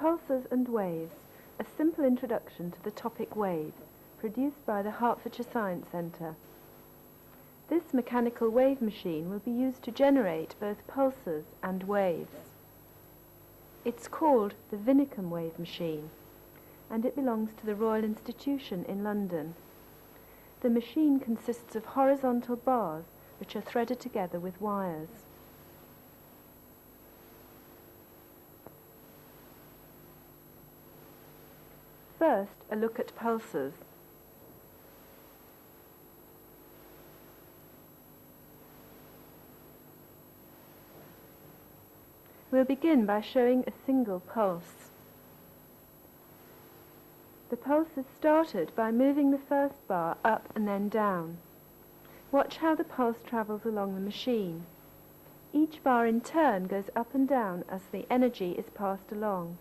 Pulses and Waves, a simple introduction to the topic wave, produced by the Herts's Science Centre. This mechanical wave machine will be used to generate both pulses and waves. It's called the Vinicum wave machine, and it belongs to the Royal Institution in London. The machine consists of horizontal bars which are threaded together with wires. First, a look at pulses. We'll begin by showing a single pulse. The pulse is started by moving the first bar up and then down. Watch how the pulse travels along the machine. Each bar in turn goes up and down as the energy is passed along.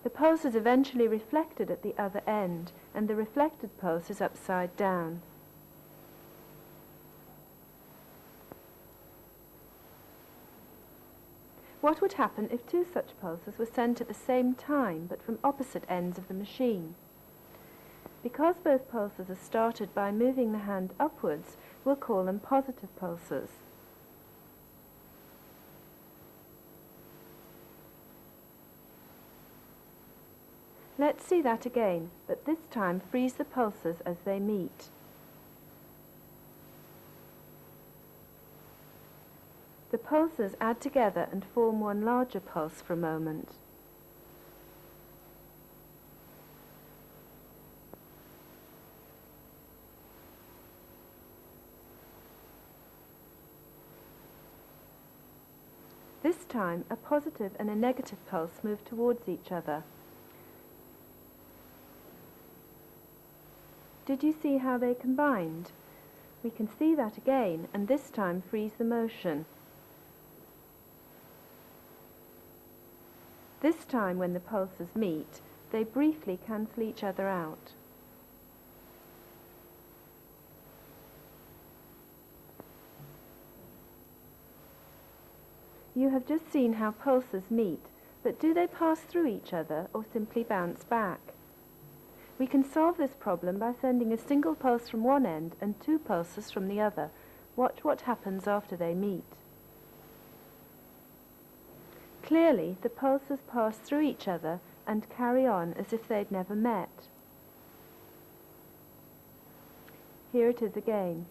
The pulse is eventually reflected at the other end, and the reflected pulse is upside down. What would happen if two such pulses were sent at the same time, but from opposite ends of the machine? Because both pulses are started by moving the hand upwards, we'll call them positive pulses. Let's see that again, but this time freeze the pulses as they meet. The pulses add together and form one larger pulse for a moment. This time, a positive and a negative pulse move towards each other. Did you see how they combined? We can see that again, and this time freeze the motion. This time, when the pulses meet, they briefly cancel each other out. You have just seen how pulses meet, but do they pass through each other or simply bounce back? We can solve this problem by sending a single pulse from one end and two pulses from the other. Watch what happens after they meet. Clearly, the pulses pass through each other and carry on as if they'd never met. Here it is again.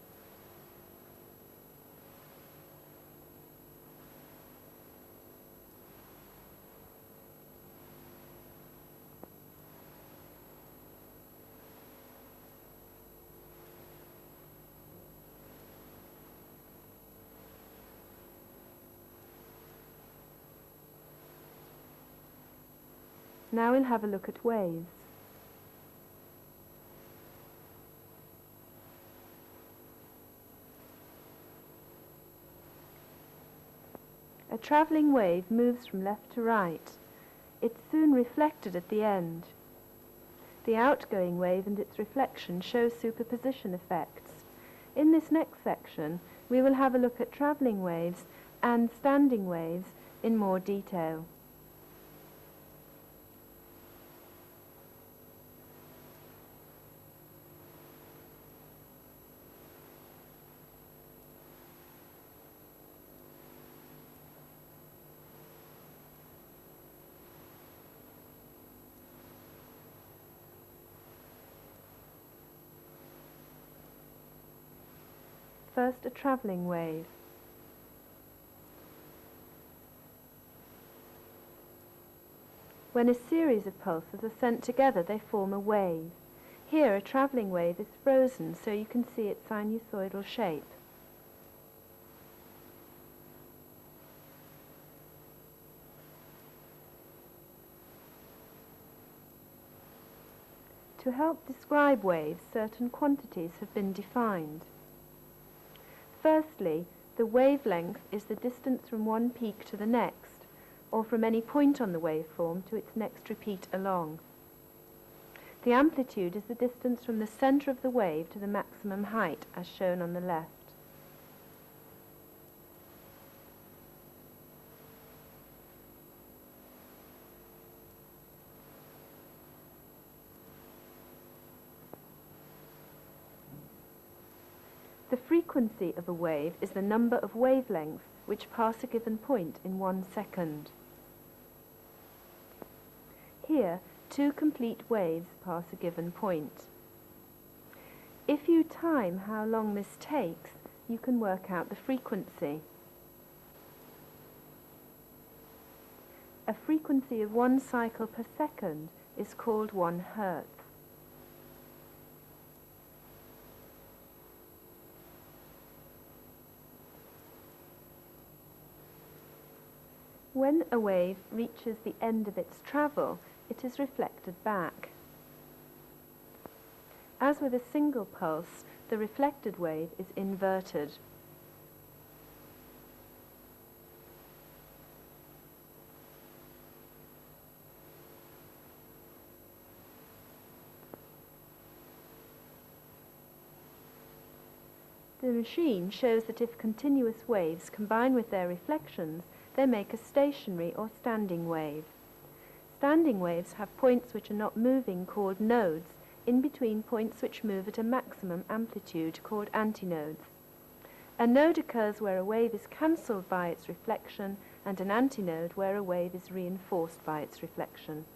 Now we'll have a look at waves. A travelling wave moves from left to right. It's soon reflected at the end. The outgoing wave and its reflection show superposition effects. In this next section, we will have a look at travelling waves and standing waves in more detail. First, a travelling wave. When a series of pulses are sent together, they form a wave. Here, a travelling wave is frozen, so you can see its sinusoidal shape. To help describe waves, certain quantities have been defined. Firstly, the wavelength is the distance from one peak to the next, or from any point on the waveform to its next repeat along. The amplitude is the distance from the centre of the wave to the maximum height, as shown on the left. frequency of a wave is the number of wavelengths which pass a given point in 1 second. Here, 2 complete waves pass a given point. If you time how long this takes, you can work out the frequency. A frequency of 1 cycle per second is called 1 Hertz. When a wave reaches the end of its travel, it is reflected back. As with a single pulse, the reflected wave is inverted. The machine shows that if continuous waves combine with their reflections, they make a stationary or standing wave. Standing waves have points which are not moving called nodes, in between points which move at a maximum amplitude called antinodes. A node occurs where a wave is cancelled by its reflection, and an antinode where a wave is reinforced by its reflection.